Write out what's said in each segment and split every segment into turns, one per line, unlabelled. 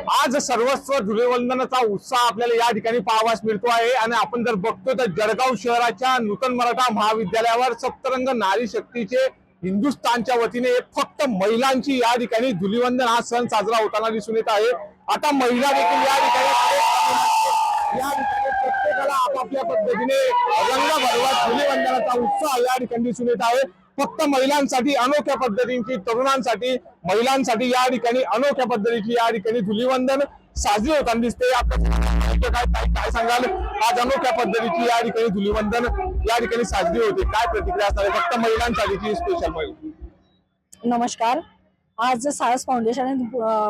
आज सर्वस्व धुलीवंदनाचा उत्साह आपल्याला या ठिकाणी पाहावास मिळतो आहे आणि आपण जर बघतो तर जळगाव शहराच्या नूतन मराठा महाविद्यालयावर सप्तरंग नारी शक्तीचे हिंदुस्थानच्या वतीने फक्त महिलांची या ठिकाणी धुलीवंदन हा सण साजरा होताना दिसून येत आहे। आता महिला देखील या ठिकाणी प्रत्येकाला आपापल्या पद्धतीने रंग भरवत धुलीवंदनाचा उत्साह या ठिकाणी दिसून येत आहे। फक्त महिलांसाठी अनोख्या पद्धतीची, तरुणांसाठी, महिलांसाठी या ठिकाणी अनोख्या पद्धतीची या ठिकाणी धुलीवंदन साजरी होताना दिसते। काय सांगाल, आज अनोख्या पद्धतीची या ठिकाणी धुलीवंदन या ठिकाणी साजरी होते, काय प्रतिक्रिया असणार आहे? फक्त महिलांसाठीची स्पेशल महिला।
नमस्कार, आज साहस फाउंडेशन आणि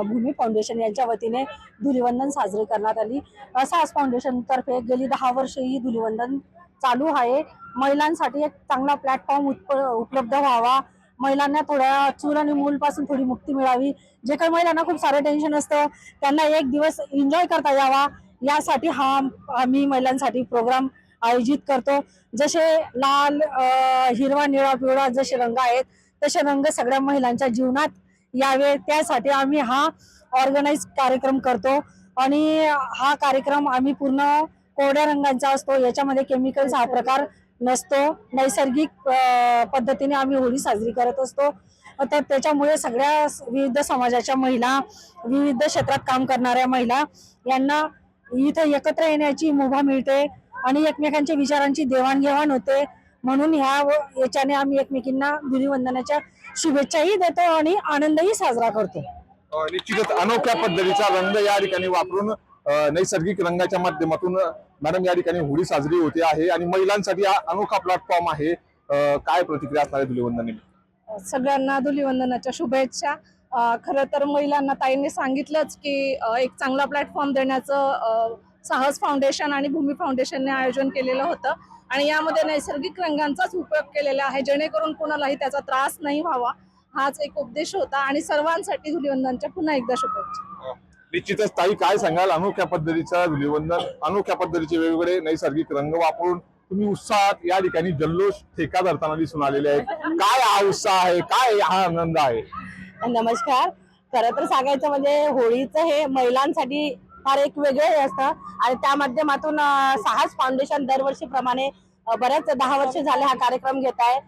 भूमी फाउंडेशन यांच्या वतीने धुलीवंदन साजरे करण्यात आली। साहस फाउंडेशन तर्फे गेली 10 वर्ष ही धुलीवंदन चालू आहे। महिलांसाठी एक चांगला प्लॅटफॉर्म उपलब्ध व्हावा, महिलांना थोड्या चूल आणि मूल पासून थोडी मुक्ती मिळावी, जे काही महिलांना खूप सारे टेन्शन असतं त्यांना एक दिवस एन्जॉय करता यावा, यासाठी आम्ही महिलांसाठी प्रोग्राम आयोजित करतो। जसे लाल, हिरवा, निळा, पिवळा जसे रंग आहेत तसे रंग सगळ्या महिलांच्या जीवनात यावे, त्यासाठी आम्ही हा ऑर्गनाइज कार्यक्रम करतो। आणि हा कार्यक्रम आम्ही पूर्ण कोरड्या रंगांचा असतो, याच्यामध्ये केमिकल्स हा प्रकार नसतो, नैसर्गिक पद्धतीने आम्ही होळी साजरी करत असतो। तर त्याच्यामुळे सगळ्या विविध समाजाच्या महिला, विविध क्षेत्रात काम करणाऱ्या महिला यांना इथे एकत्र येण्याची मुभा मिळते आणि एकमेकांच्या विचारांची देवाणघेवाण होते। म्हणून याच्याने आम्ही एकमेकींना धुलीवंदनाच्या शुभेच्छाही देतो आणि आनंदही साजरा करतो।
निश्चितच अनोख्या पद्धतीचा रंग या ठिकाणी वापरून नैसर्गिक रंगाच्या माध्यमातून मॅडम या ठिकाणी होळी साजरी होते आहे आणि महिलांसाठी हा अनोखा प्लॅटफॉर्म आहे। काय प्रतिक्रिया असणार आहे धुलीवंदनाने?
सगळ्यांना धुलीवंदनाच्या शुभेच्छा। खरं तर महिलांना ताईंनी सांगितलंच की एक चांगला प्लॅटफॉर्म देण्याचं साहस फाउंडेशन आणि भूमी फाउंडेशनने आयोजन केलेलं होतं आणि यामध्ये नैसर्गिक रंगांचाच उपयोग केलेला आहे, जेणेकरून कोणालाही त्याचा त्रास नाही व्हावा, हाच एक उद्देश होता। आणि सर्वांसाठी धुलीवंदनाच्या पुन्हा एकदा शुभेच्छा।
निश्चितच ताई, काय सांगाल, अनोख्या पद्धतीचा धुलीवंदन, अनोख्या पद्धतीचे वेगवेगळे नैसर्गिक रंग वापरून तुम्ही उत्साहात या ठिकाणी जल्लोष ठेका धरताना दिसून आलेले आहे, काय हा उत्साह आहे, काय हा आनंद आहे?
नमस्कार, खरं तर सांगायचं म्हणजे होळीचं हे महिलांसाठी फार एक वेगळे असतं आणि त्या माध्यमातून साहस फाउंडेशन दरवर्षीप्रमाणे बऱ्याच 10 वर्ष झाले हा कार्यक्रम घेत आहे।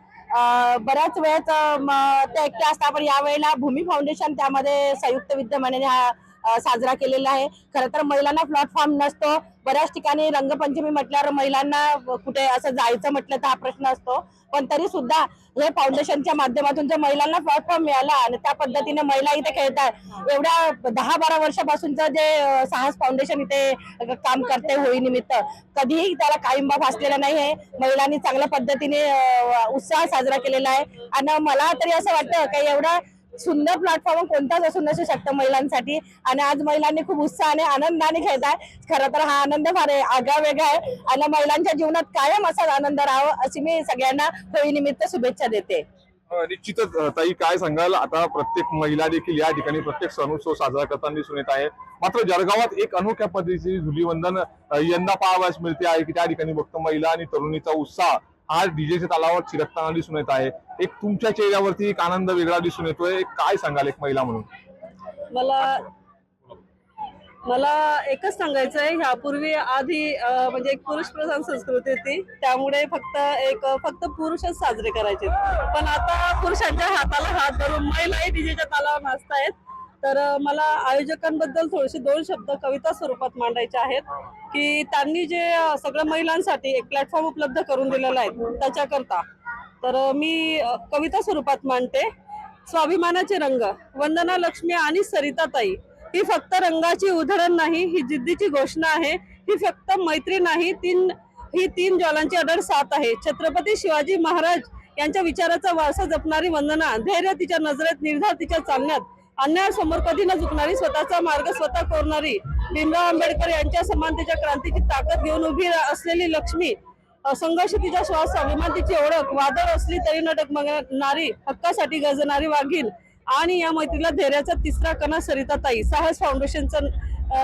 बऱ्याच वेळेस ते एकटे असतात, पण यावेळेला भूमी फाउंडेशन त्यामध्ये संयुक्त विद्यमाने हा साजरा केलेला आहे। खरं तर महिलांना प्लॅटफॉर्म नसतो, बऱ्याच ठिकाणी रंगपंचमी म्हटल्यावर महिलांना कुठे असं जायचं म्हटलं तर हा प्रश्न असतो, पण तरी सुद्धा हे फाउंडेशनच्या माध्यमातून जर महिलांना प्लॅटफॉर्म मिळाला आणि त्या पद्धतीने महिला इथे खेळतात, एवढ्या 10-12 वर्षापासूनचं जे साहस फाउंडेशन इथे काम करते होळी निमित्त, कधीही त्याला काळिंबा फासलेला नाही आहे। महिलांनी चांगल्या पद्धतीने उत्साह साजरा केलेला आहे आणि मला तरी असं वाटतं की एवढा सुंदर प्लॅटफॉर्म कोणताच असू नसू शकतं महिलांसाठी आणि आज महिलांनी खूप उत्साहाने आनंदाने खेळताय। खरं तर हा आनंद फार आगळा वेगळा आहे आणि महिलांच्या जीवनात कायम असाच आनंद राहावा अशी मी सगळ्यांना होळी निमित्त शुभेच्छा देते।
निश्चितच ताई, काय सांगाल, आता प्रत्येक महिला देखील या ठिकाणी प्रत्येक सण उत्सव साजरा करताना दिसून येत आहे, मात्र जळगावात एक अनोख्या पद्धतीची धुलीवंदन यंदा पाहावयास मिळते आहे की त्या ठिकाणी फक्त महिला आणि तरुणीचा उत्साह हा डीजेच्या तालावर चिरकताना दिसून येत आहे। एक तुमच्या चेहऱ्यावरती एक आनंद वेगळा दिसून येतोय, काय सांगाल एक महिला म्हणून?
मला एकच सांगायचं आहे, ह्यापूर्वी आधी म्हणजे एक पुरुष प्रधान संस्कृती होती, त्यामुळे फक्त पुरुषच साजरे करायचे, पण आता पुरुषांच्या हाताला हात धरून महिलाही डीजेच्या तालावर नाचतायत। तर मला आयोजकांबद्दल थोडेसे 2 शब्द कविता स्वरूपात मांडायचे आहेत की त्यांनी जे सगळ्या महिलांसाठी एक प्लॅटफॉर्म उपलब्ध करून दिलेला आहे त्याच्याकरता, तर मी कविता स्वरूपात मांडते। स्वाभिमानाचे रंग, वंदना लक्ष्मी आणि सरिताताई, ही फक्त रंगाची उधळण नाही, ही जिद्दीची घोषणा आहे, ही फक्त मैत्री नाही, ही 3 ज्वालांची अढळ साथ आहे। छत्रपती शिवाजी महाराज यांच्या विचाराचा वारसा जपणारी वंदना, धैर्य तिच्या नजरेत, निर्धार तिच्या चालण्यात, अन्यायासमोर कधी न झुकणारी, स्वतःचा मार्ग स्वतः कोरणारी, भीमराव आंबेडकर यांच्या समानतेच्या क्रांतीची ताकद घेऊन उभी असलेली लक्ष्मी, संघर्ष तिचा श्वास, अभिमान तिची ओळख, वादळ असली तरी न डगमगणारी, हक्कासाठी गरजणारी वाघीण,
आणि या मैत्रीला धैर्याचा तिसरा कणा सरिताताई. साहस फाउंडेशनचं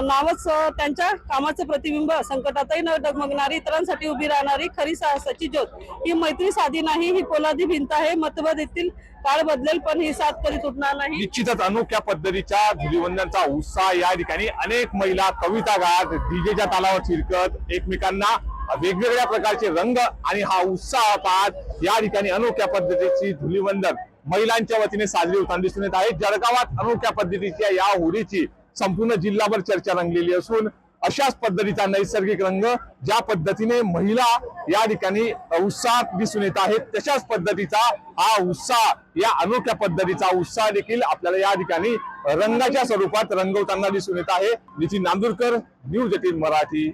नावच त्यांच्या कामाचं प्रतिबिंब. संकटातही न डगमगणारी, इतरांसाठी उभी राहणारी खरी साहसाची ज्योत. ही मैत्री साधी नाही, ही पोलादी भिंत आहे. मतभेद येतील, काळ बदलेल, पण ही साथ कधी तुटणार नाही.
निश्चितच अनोख्या पद्धतीच्या धुलीवंदनचा उत्साह या ठिकाणी अनेक महिला कविता गात डीजेच्या तालावर शिरकत एकमेकांना वेगवेगळ्या प्रकारचे रंग आणि हा उत्साह पाहत या ठिकाणी अनोख्या पद्धतीची धुलीवंदन महिलांच्या वतीने साजरी होताना दिसून येत आहे. जळगावात अनोख्या पद्धतीच्या या होळीची संपूर्ण जिल्हाभर चर्चा रंगलेली असून अशाच पद्धतीचा नैसर्गिक रंग ज्या पद्धतीने महिला या ठिकाणी उत्साहात दिसून येत आहेत तशाच पद्धतीचा हा उत्साह या अनोख्या पद्धतीचा उत्साह देखील आपल्याला या ठिकाणी रंगाच्या स्वरूपात रंगवताना दिसून येत आहे. नितीन नांदुरकर, न्यूज 18 मराठी,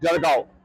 जळगाव.